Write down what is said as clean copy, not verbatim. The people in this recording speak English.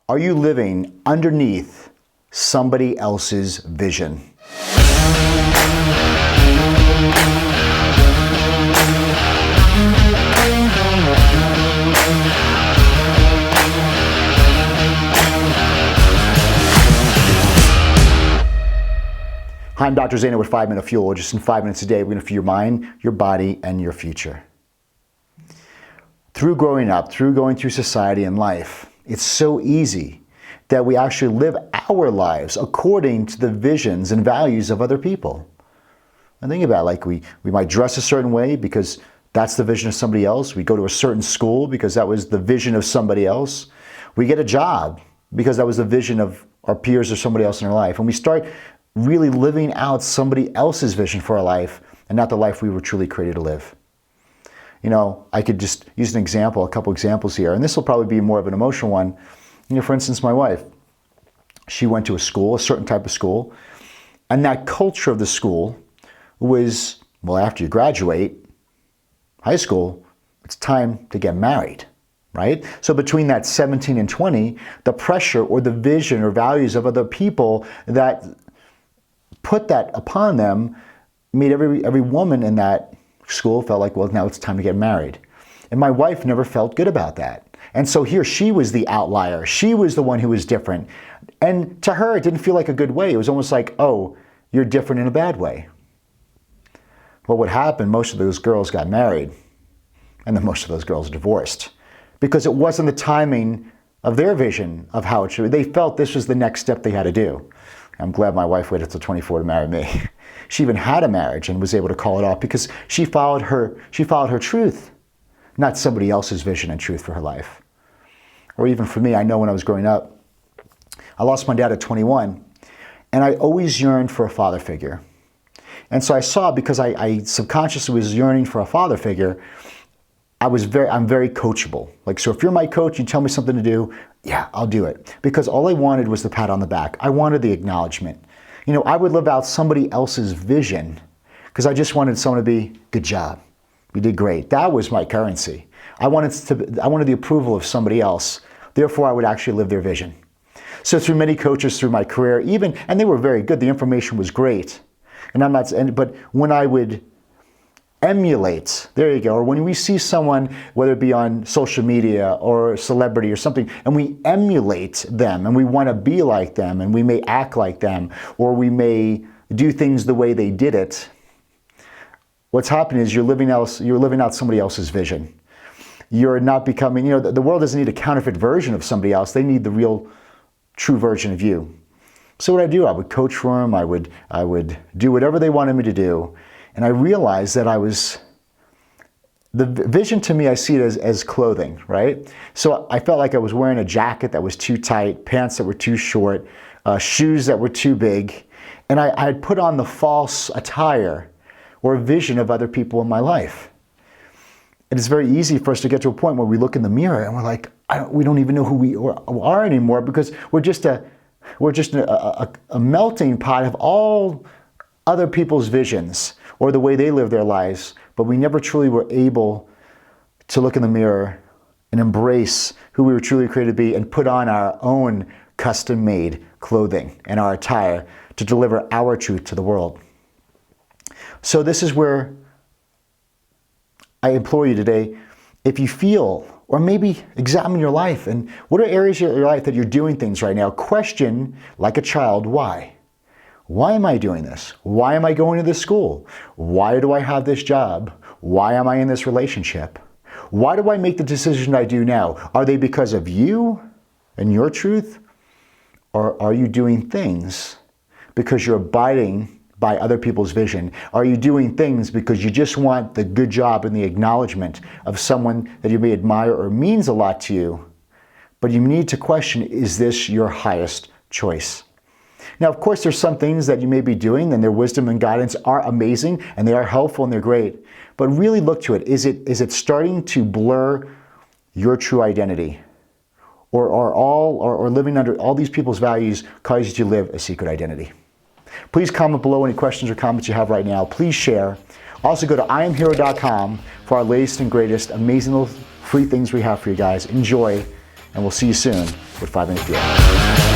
Are you living underneath somebody else's vision? Hi, I'm Dr. Zaino with 5 Minute Fuel. Just in 5 minutes a day, we're going to fuel your mind, your body, and your future. Through growing up, through going through society and life, it's so easy that we actually live our lives according to the visions and values of other people. And think about it, like we might dress a certain way because that's the vision of somebody else. We go to a certain school because that was the vision of somebody else. We get a job because that was the vision of our peers or somebody else in our life. And we start really living out somebody else's vision for our life and not the life we were truly created to live. You know, I could just use an example, a couple examples here, and this will probably be more of an emotional one. You know, for instance, my wife, she went to a school, a certain type of school, and that culture of the school was, well, after you graduate high school, it's time to get married, right? So between that 17 and 20, the pressure or the vision or values of other people that put that upon them made every woman in that school felt like, well, now it's time to get married. And my wife never felt good about that. And so here she was the outlier. She was the one who was different. And to her, it didn't feel like a good way. It was almost like, oh, you're different in a bad way. Well, what happened, most of those girls got married, and then most of those girls divorced because it wasn't the timing of their vision of how it should be. They felt this was the next step they had to do. I'm glad my wife waited till 24 to marry me. She even had a marriage and was able to call it off because she followed her truth, not somebody else's vision and truth for her life. Or even for me, I know when I was growing up, I lost my dad at 21, and I always yearned for a father figure. And so I saw, because I subconsciously was yearning for a father figure, I'm very coachable. Like, so if you're my coach, you tell me something to do, yeah, I'll do it. Because all I wanted was the pat on the back. I wanted the acknowledgement. You know, I would live out somebody else's vision because I just wanted someone to be, good job, you did great. That was my currency. I wanted the approval of somebody else. Therefore, I would actually live their vision. So through many coaches through my career, and they were very good, the information was great. But when I would emulate, there you go, or when we see someone, whether it be on social media or a celebrity or something, and we emulate them and we want to be like them and we may act like them or we may do things the way they did it, what's happening is you're living out somebody else's vision. You're not becoming, you know, the world doesn't need a counterfeit version of somebody else. They need the real, true version of you. So what I do, I would coach for them, I would do whatever they wanted me to do. And I realized that the vision to me, I see it as clothing, right? So I felt like I was wearing a jacket that was too tight, pants that were too short, shoes that were too big. And I had put on the false attire or vision of other people in my life. And it's very easy for us to get to a point where we look in the mirror and we're like, we don't even know who we are anymore because we're just a melting pot of all other people's visions or the way they live their lives, but we never truly were able to look in the mirror and embrace who we were truly created to be and put on our own custom-made clothing and our attire to deliver our truth to the world. So this is where I implore you today, if you feel, or maybe examine your life and what are areas of your life that you're doing things right now, question like a child, why? Why am I doing this? Why am I going to this school? Why do I have this job? Why am I in this relationship? Why do I make the decision I do now? Are they because of you and your truth? Or are you doing things because you're abiding by other people's vision? Are you doing things because you just want the good job and the acknowledgement of someone that you may admire or means a lot to you? But you need to question, is this your highest choice? Now, of course, there's some things that you may be doing and their wisdom and guidance are amazing and they are helpful and they're great. But really look to it. Is it starting to blur your true identity? Or living under all these people's values cause you to live a secret identity? Please comment below any questions or comments you have right now. Please share. Also go to IamHero.com for our latest and greatest amazing little free things we have for you guys. Enjoy, and we'll see you soon with 5 Minute Fuel.